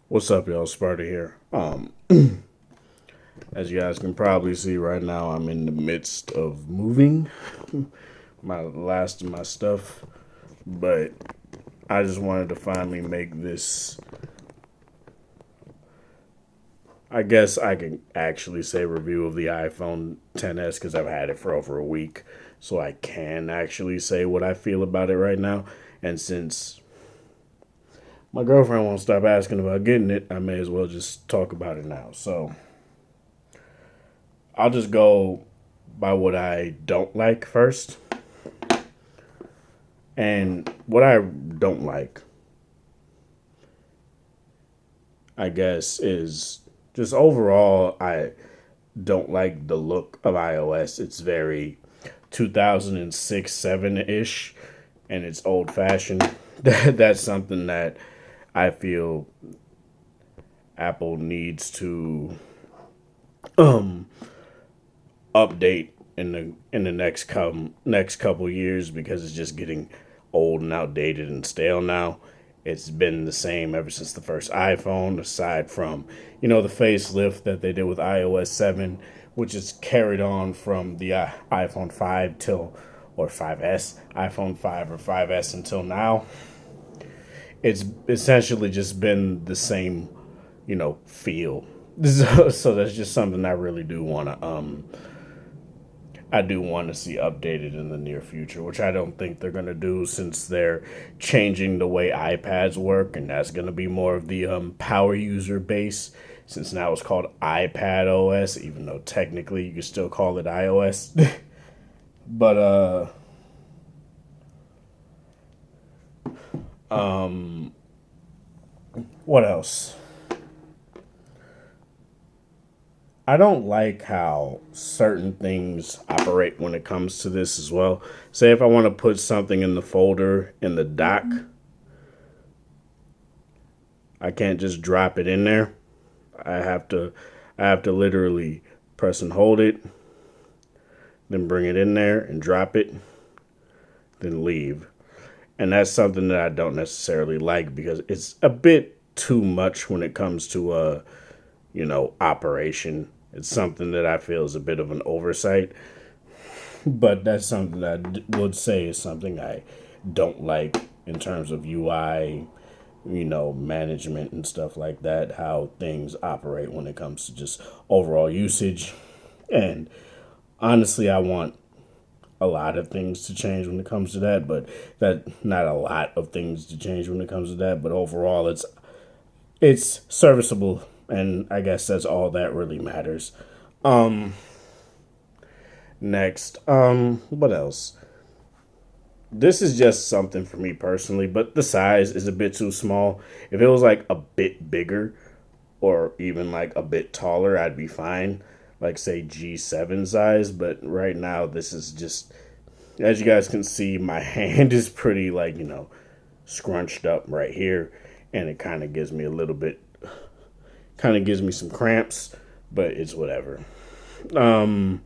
What's up, y'all? Sparta here. As you guys can probably see right now, I'm in the midst of moving my last of my stuff, but I just wanted to finally make this. I guess I can actually say review of the iPhone 10s because I've had it for over a week, so I can actually say what I feel about it right now. And since my girlfriend won't stop asking about getting it, I may as well just talk about it now. So I'll just go by what I don't like first. And what I don't like, I guess, is just overall, I don't like the look of iOS. It's very 2006 7 ish, and it's old fashioned. That's something that I feel Apple needs to update in the next couple years because it's just getting old and outdated and stale now. It's been the same ever since the first iPhone, aside from the facelift that they did with iOS 7, which is carried on from the iPhone 5 till or 5S, iPhone 5 or 5S until now. It's essentially just been the same, feel. So that's just something I do want to see updated in the near future, which I don't think they're going to do since they're changing the way iPads work, and that's going to be more of the power user base. Since now it's called iPad OS, even though technically you can still call it iOS. But what else? I don't like how certain things operate when it comes to this as well. Say if I want to put something in the folder in the dock, I can't just drop it in there. I have to I have to literally press and hold it, then bring it in there and drop it, then leave. And that's something that I don't necessarily like because it's a bit too much when it comes to operation. It's something that I feel is a bit of an oversight, but that's something that I would say is something I don't like in terms of UI, management and stuff like that, how things operate when it comes to just overall usage. And honestly, I want a lot of things to change when it comes to that, but that not a lot of things to change when it comes to that, but overall it's serviceable, and I guess that's all that really matters. Next, what else? This is just something for me personally, but the size is a bit too small. If it was like a bit bigger or even like a bit taller, I'd be fine. Like say G7 size, but right now this is just as you guys can see, my hand is pretty like, scrunched up right here, and it kind of gives me some cramps, but it's whatever. Um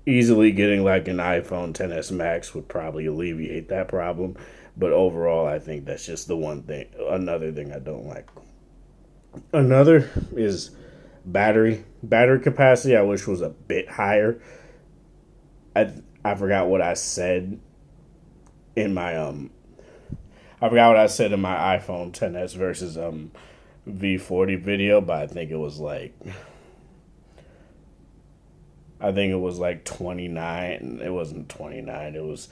Easily getting like an iPhone 10s Max would probably alleviate that problem, but overall I think that's just the one thing another thing I don't like. Another is battery capacity. I wish was a bit higher. I forgot what I said in my I forgot what I said in my iPhone 10s versus V40 video, but I think it was like 29. It wasn't 29. It was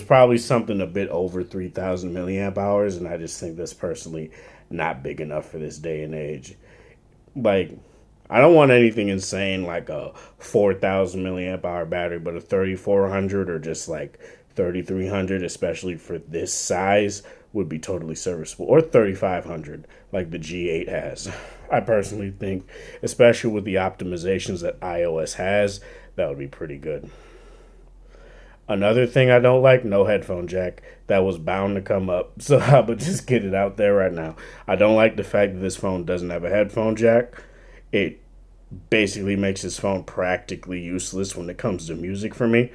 probably something a bit over 3,000 milliamp hours, and I just think that's personally not big enough for this day and age. Like, I don't want anything insane like a 4,000 milliamp hour battery, but a 3,400 or just like 3,300, especially for this size, would be totally serviceable. Or 3,500, like the G8 has. I personally think, especially with the optimizations that iOS has, that would be pretty good. Another thing I don't like, no headphone jack. That was bound to come up, so I would just get it out there right now. I don't like the fact that this phone doesn't have a headphone jack. It basically makes this phone practically useless when it comes to music for me.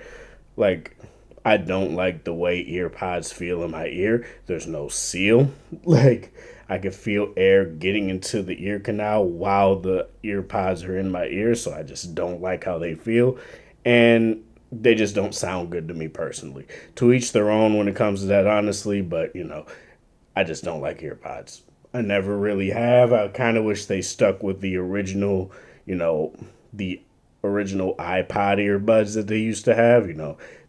Like, I don't like the way ear pods feel in my ear. There's no seal. Like, I can feel air getting into the ear canal while the ear pods are in my ear, so I just don't like how they feel. And they just don't sound good to me personally. To each their own when it comes to that, honestly, but I just don't like ear pods. I never really have. I kind of wish they stuck with the original, the original iPod earbuds that they used to have.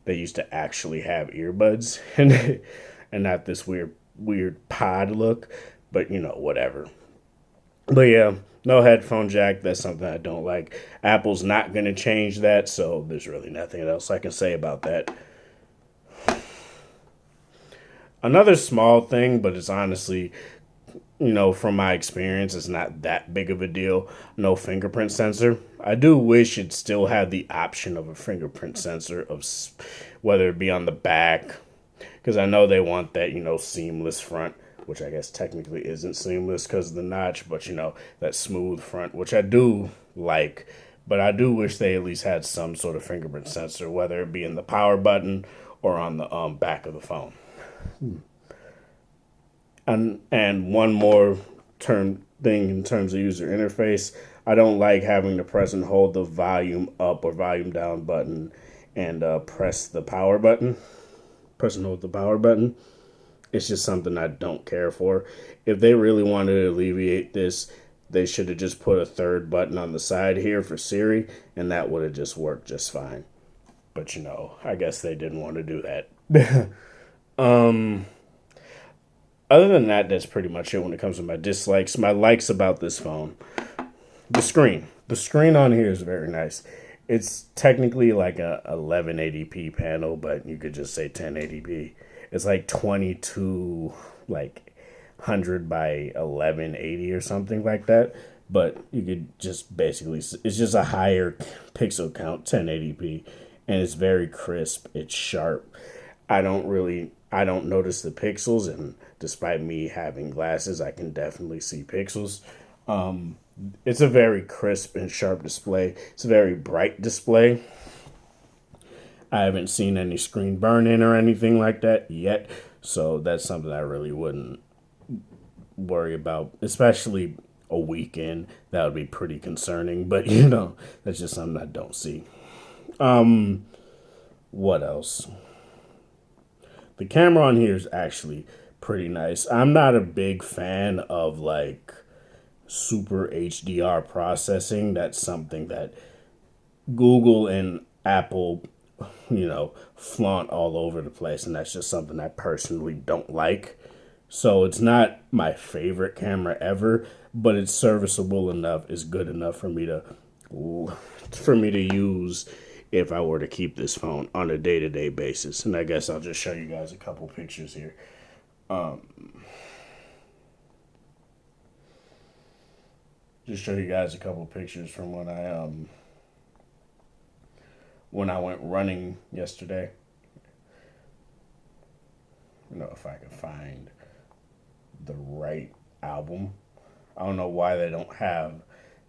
They used to actually have earbuds and not this weird pod look. But whatever. But yeah, no headphone jack. That's something I don't like. Apple's not gonna change that, so there's really nothing else I can say about that. Another small thing, but it's honestly, from my experience, it's not that big of a deal. No fingerprint sensor. I do wish it still had the option of a fingerprint sensor whether it be on the back, because I know they want that, seamless front, which I guess technically isn't seamless because of the notch, but that smooth front, which I do like. But I do wish they at least had some sort of fingerprint sensor, whether it be in the power button or on the back of the phone. And one more thing in terms of user interface, I don't like having to press and hold the volume up or volume down button and press the power button. Press and hold the power button. It's just something I don't care for. If they really wanted to alleviate this, they should have just put a third button on the side here for Siri, and that would have just worked just fine. But I guess they didn't want to do that. Other than that, that's pretty much it when it comes to my dislikes. My likes about this phone. The screen. The screen on here is very nice. It's technically like a 1180p panel, but you could just say 1080p. It's like 22, like 100 by 1180 or something like that. But you could just basically, it's just a higher pixel count, 1080p, and it's very crisp. It's sharp. I don't notice the pixels, and despite me having glasses, I can definitely see pixels. It's a very crisp and sharp display. It's a very bright display. I haven't seen any screen burn-in or anything like that yet, so that's something I really wouldn't worry about, especially a weekend. That would be pretty concerning, but that's just something I don't see. What else? The camera on here is actually pretty nice. I'm not a big fan of like super HDR processing. That's something that Google and Apple, flaunt all over the place, and that's just something I personally don't like. So it's not my favorite camera ever, but it's serviceable enough, it's good enough for me to use if I were to keep this phone on a day-to-day basis. And I guess I'll just show you guys a couple pictures here. Just show you guys a couple pictures from when I went running yesterday. If I can find the right album. I don't know why they don't have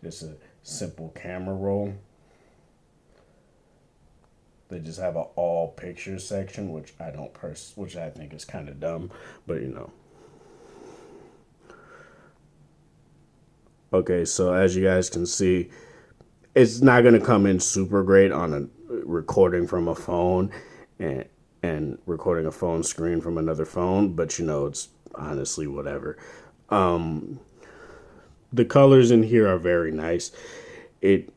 just a simple camera roll. They just have an all pictures section, which which I think is kind of dumb, but Okay, so as you guys can see, it's not going to come in super great on a recording from a phone and recording a phone screen from another phone, but it's honestly whatever. The colors in here are very nice. It's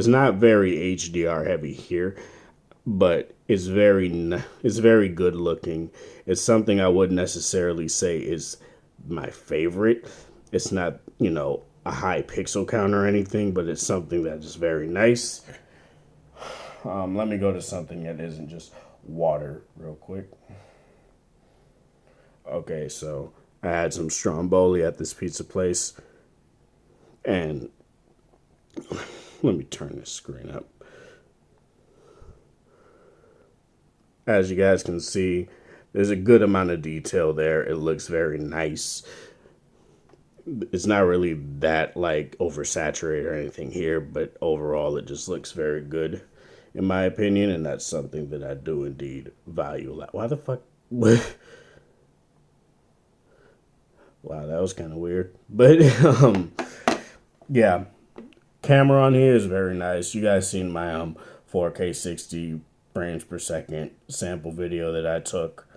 not very HDR heavy here, but it's very good looking. It's something I wouldn't necessarily say is my favorite. It's not, a high pixel count or anything, but it's something that is very nice. Let me go to something that isn't just water real quick. Okay, so I had some stromboli at this pizza place, and let me turn this screen up. As you guys can see, there's a good amount of detail there. It looks very nice. It's not really that like oversaturated or anything here, but overall it just looks very good in my opinion, and that's something that I do indeed value a lot. Why the fuck? Wow, that was kind of weird. But yeah, camera on here is very nice. You guys seen my 4K 60 frames per second sample video that I took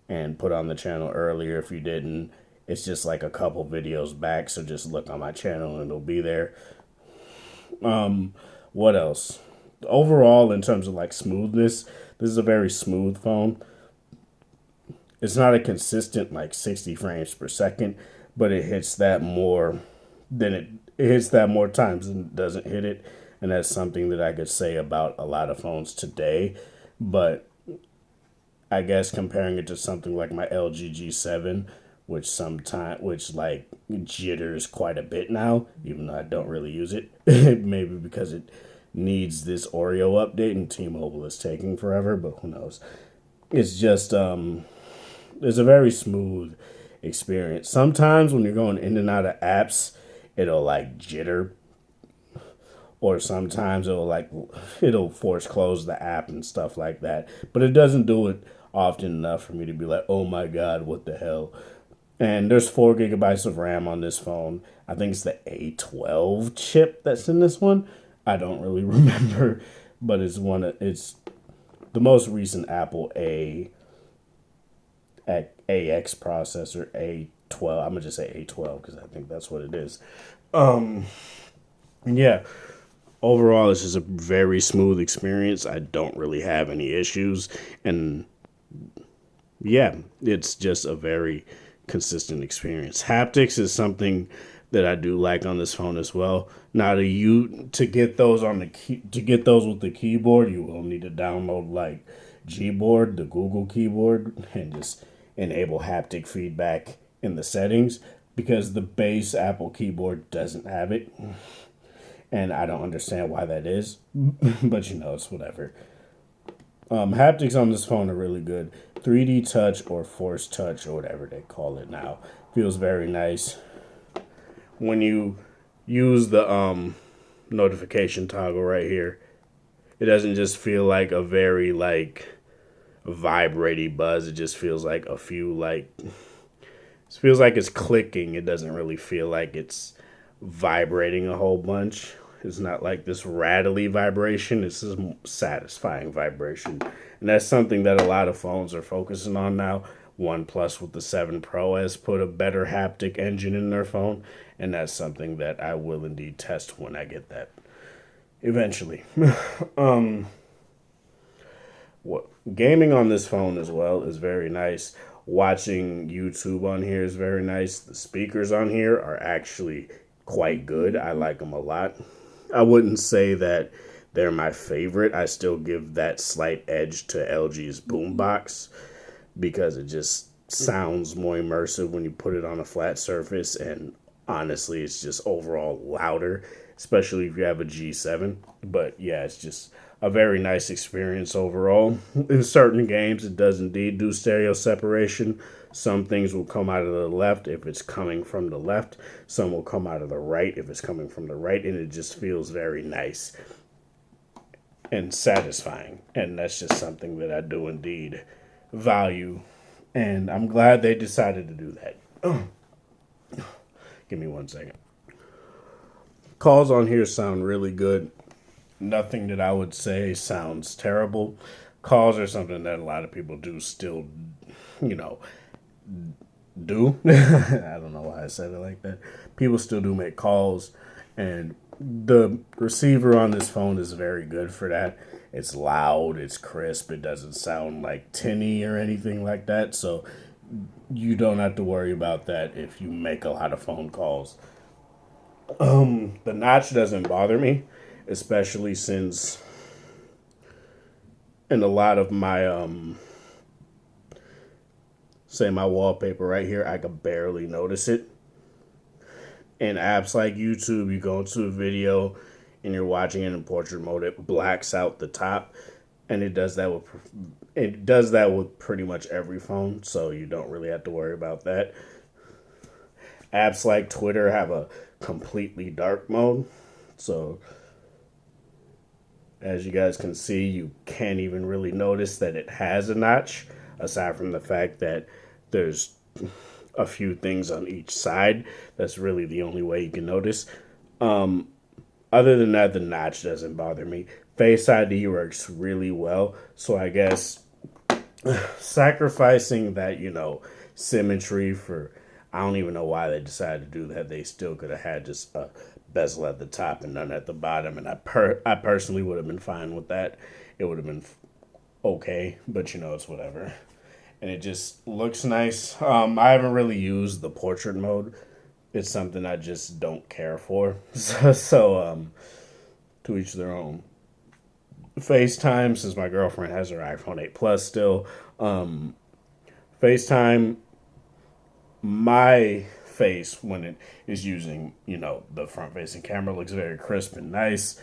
and put on the channel earlier. If you didn't, it's just like a couple videos back, so just look on my channel and it'll be there. What else? Overall, in terms of like smoothness, this is a very smooth phone. It's not a consistent like 60 frames per second, but it hits that more than it hits that more times than it doesn't hit it. And that's something that I could say about a lot of phones today. But I guess comparing it to something like my LG G7, which like jitters quite a bit now, even though I don't really use it, maybe because it needs this Oreo update and T-Mobile is taking forever, but who knows? It's just it's a very smooth experience. Sometimes when you're going in and out of apps, it'll like jitter, or sometimes it'll force close the app and stuff like that. But it doesn't do it often enough for me to be like, oh my god, what the hell? And there's 4 gigabytes of RAM on this phone. I think it's the A12 chip that's in this one. I don't really remember, but it's the most recent Apple AX processor, A12. I'm gonna just say A12 because I think that's what it is. Yeah, overall, it's just a very smooth experience. I don't really have any issues, and yeah, it's just a very consistent experience. Haptics is something that I do like on this phone as well. Now, to get those on the to get those with the keyboard, you will need to download like Gboard, the Google keyboard, and just enable haptic feedback in the settings because the base Apple keyboard doesn't have it, and I don't understand why that is, but it's whatever. Haptics on this phone are really good. 3D touch or force touch or whatever they call it now feels very nice. When you use the notification toggle right here, it doesn't just feel like a very like vibrating buzz. It just feels like a few like it feels like it's clicking. It doesn't really feel like it's vibrating a whole bunch. It's not like this rattly vibration. It's this satisfying vibration. And that's something that a lot of phones are focusing on now. OnePlus with the 7 Pro has put a better haptic engine in their phone. And that's something that I will indeed test when I get that eventually. What gaming on this phone as well is very nice. Watching YouTube on here is very nice. The speakers on here are actually quite good. I like them a lot. I wouldn't say that they're my favorite. I still give that slight edge to LG's boombox because it just sounds more immersive when you put it on a flat surface, and honestly, it's just overall louder, especially if you have a G7. But yeah, it's just a very nice experience overall. In certain games, it does indeed do stereo separation. Some things will come out of the left if it's coming from the left. Some will come out of the right if it's coming from the right. And it just feels very nice and satisfying. And that's just something that I do indeed value. And I'm glad they decided to do that. Give me 1 second. Calls on here sound really good. Nothing that I would say sounds terrible. Calls are something that a lot of people do still, you know, do. I don't know why I said it like that. People still do make calls, and the receiver on this phone is very good for that. It's loud, it's crisp, it doesn't sound like tinny or anything like that, so you don't have to worry about that if you make a lot of phone calls. The notch doesn't bother me, especially since in a lot of my say my wallpaper right here, I could barely notice it. In apps like YouTube, you go into a video and you're watching it in portrait mode, it blacks out the top, and it does that with pretty much every phone, so you don't really have to worry about that. Apps like Twitter have a completely dark mode, so as you guys can see, you can't even really notice that it has a notch, aside from the fact that there's a few things on each side. That's really the only way you can notice. Um, Other than that, the notch doesn't bother me. Face ID works really well. So I guess sacrificing that, symmetry for, I don't even know why they decided to do that. They still could have had just a bezel at the top and none at the bottom, and I personally would have been fine with that. It would have been okay, but it's whatever. And it just looks nice. I haven't really used the portrait mode. It's something I just don't care for. So to each their own. FaceTime, since my girlfriend has her iPhone 8 Plus still. FaceTime, my face when it is using, the front facing camera looks very crisp and nice.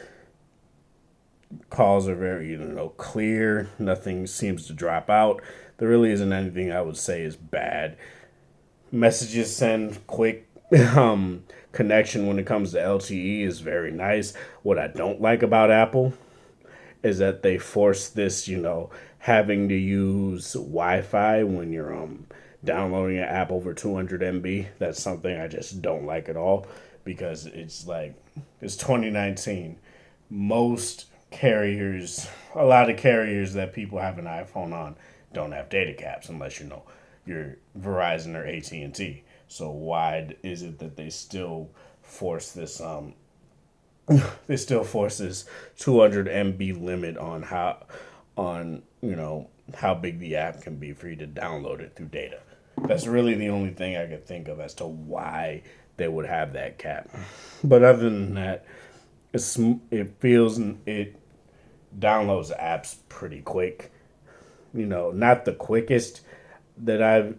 Calls are very, clear. Nothing seems to drop out. There really isn't anything I would say is bad. Messages send quick. Connection when it comes to LTE is very nice. What I don't like about Apple is that they force this, having to use Wi-Fi when you're downloading an app over 200 MB. That's something I just don't like at all, because it's 2019. Most carriers, a lot of carriers that people have an iPhone on don't have data caps unless you're Verizon or AT&T. So why is it that they still force this they still force this 200 MB limit on how big the app can be for you to download it through data? That's really the only thing I could think of as to why they would have that cap. But other than that, it downloads apps pretty quick. Not the quickest that I've,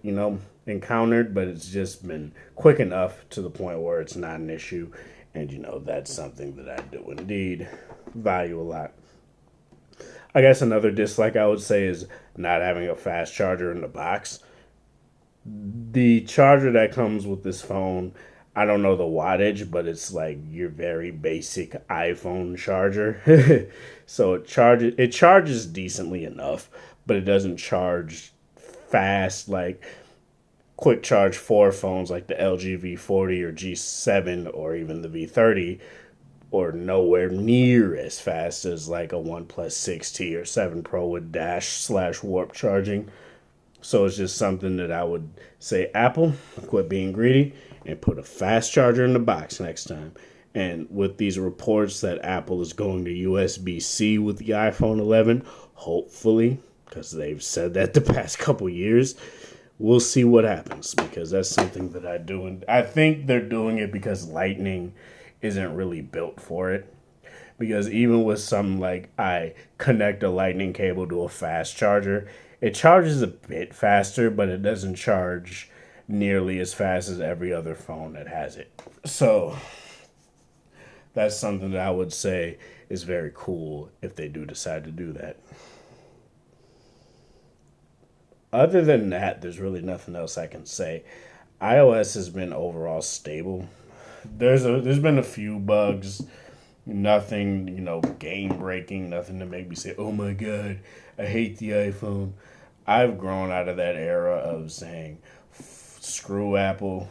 encountered, but it's just been quick enough to the point where it's not an issue. And, that's something that I do indeed value a lot. I guess another dislike I would say is not having a fast charger in the box. The charger that comes with this phone, I don't know the wattage, but it's like your very basic iPhone charger. So it charges decently enough, but it doesn't charge fast like quick charge 4 phones like the LG V40 or G7 or even the V30, or nowhere near as fast as like a OnePlus 6T or 7 Pro with dash/warp charging. So it's just something that I would say, Apple, quit being greedy and put a fast charger in the box next time. And with these reports that Apple is going to USB-C with the iPhone 11, hopefully, because they've said that the past couple years, we'll see what happens, because that's something that I do. And I think they're doing it because Lightning isn't really built for it. Because even with something like I connect a Lightning cable to a fast charger, it charges a bit faster, but it doesn't charge nearly as fast as every other phone that has it. So that's something that I would say is very cool if they do decide to do that. Other than that, there's really nothing else I can say. iOS has been overall stable. There's been a few bugs, nothing, game breaking, nothing to make me say, "Oh my god, I hate the iPhone." I've grown out of that era of saying, "Screw Apple."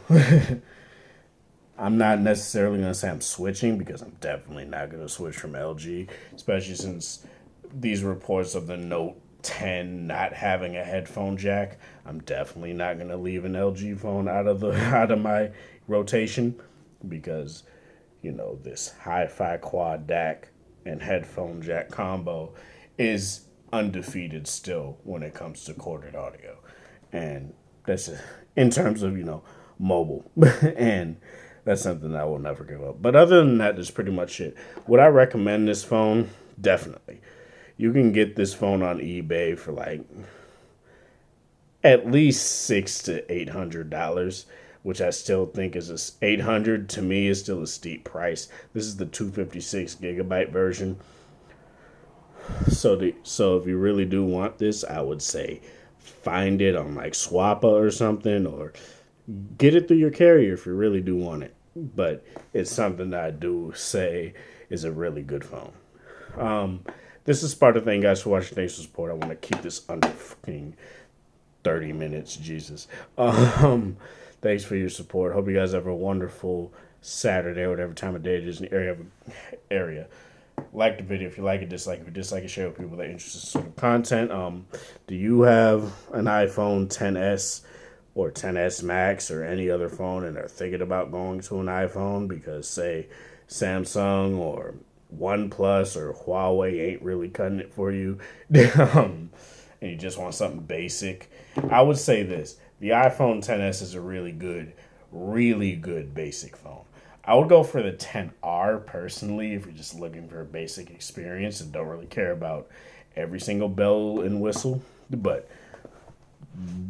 I'm not necessarily going to say I'm switching, because I'm definitely not going to switch from LG, especially since these reports of the Note 10 not having a headphone jack. I'm definitely not going to leave an LG phone out of my rotation, because this hi-fi quad DAC and headphone jack combo is undefeated still when it comes to corded audio. And that's in terms of mobile. And that's something I will never give up. But other than that, that's pretty much it. Would I recommend this phone? Definitely. You can get this phone on eBay for like at least $600 to $800, which I still think is $800 to me is still a steep price. This is the 256 gigabyte version. So if you really do want this, I would say find it on like Swappa or something, or get it through your carrier if you really do want it. But it's something that I do say is a really good phone. This is Sparta. Thank you guys for watching. Thanks for support. I want to keep this under fucking 30 minutes. Jesus. Thank Thanks for your support. Hope you guys have a wonderful Saturday, or whatever time of day it is in the area. Like the video if you like it, dislike it. If you dislike it, share with people that are interested in sort of content. Do you have an iPhone 10s or 10s Max or any other phone and are thinking about going to an iPhone because, say, Samsung or OnePlus or Huawei ain't really cutting it for you, and you just want something basic? I would say this: the iPhone 10s is a really good basic phone. I would go for the 10R personally if you're just looking for a basic experience and don't really care about every single bell and whistle. But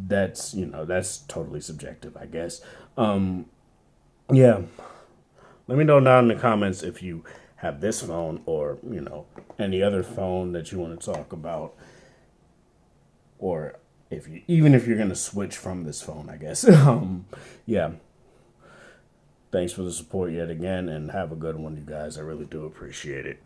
that's totally subjective, I guess. Yeah, let me know down in the comments if you have this phone or any other phone that you want to talk about, or if you're gonna switch from this phone, I guess. Yeah. Thanks for the support yet again, and have a good one, you guys. I really do appreciate it.